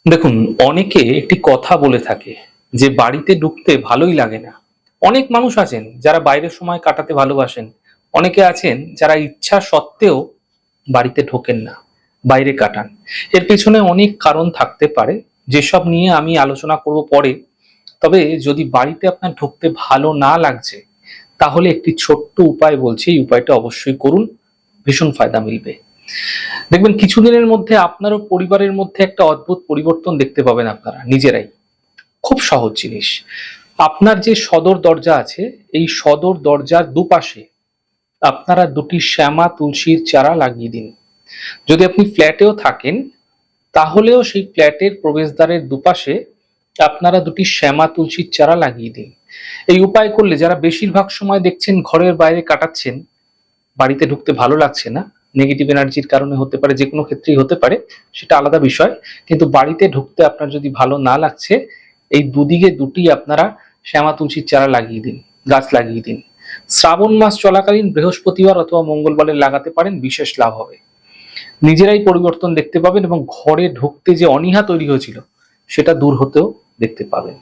দেখুন, অনেকে একটি কথা বলে থাকে যে বাড়িতে ঢুকতে ভালোই লাগে না। অনেক মানুষ আছেন যারা বাইরে সময় কাটাতে ভালোবাসেন। অনেকে আছেন যারা ইচ্ছা সত্ত্বেও বাড়িতে ঢোকেন না, বাইরে কাটান। এর পেছনে অনেক কারণ থাকতে পারে, যেসব নিয়ে আমি আলোচনা করব পরে। তবে যদি বাড়িতে আপনার ঢুকতে ভালো না লাগছে, তাহলে একটি ছোট্ট উপায় বলছি, এই উপায়টা অবশ্যই করুন, ভীষণ ফায়দা মিলবে। দেখবেন কিছুদিনের মধ্যে আপনার ও পরিবারের মধ্যে একটা অদ্ভুত পরিবর্তন দেখতে পাবেন আপনারা নিজেরাই। খুব সহজ জিনিস। আপনার যে সদর দরজা আছে, এই সদর দরজার দুপাশে আপনারা দুটি শ্যামা তুলসীর চারা লাগিয়ে দিন। যদি আপনি ফ্ল্যাটেও থাকেন, তাহলেও সেই ফ্ল্যাটের প্রবেশদ্বারের দুপাশে আপনারা দুটি শ্যামা তুলসীর চারা লাগিয়ে দিন। এই উপায় করলে যারা বেশিরভাগ সময় দেখছেন ঘরের বাইরে কাটাচ্ছেন, বাড়িতে ঢুকতে ভালো লাগছে না, নেগেটিভ এনার্জির কারণে হতে পারে, যে কোনো ক্ষেত্রেই হতে পারে, সেটা আলাদা বিষয়। কিন্তু বাড়িতে ঢুকতে আপনার যদি ভালো না লাগছে, এই দুদিকে দুটি আপনারা শ্যামা তুলসীর চারা লাগিয়ে দিন, গাছ লাগিয়ে দিন। শ্রাবণ মাস চলাকালীন বৃহস্পতিবার অথবা মঙ্গলবারে লাগাতে পারেন, বিশেষ লাভ হবে। নিজেরাই পরিবর্তন দেখতে পাবেন এবং ঘরে ঢুকতে যে অনীহা তৈরি হয়েছিল, সেটা দূর হতেও দেখতে পাবেন।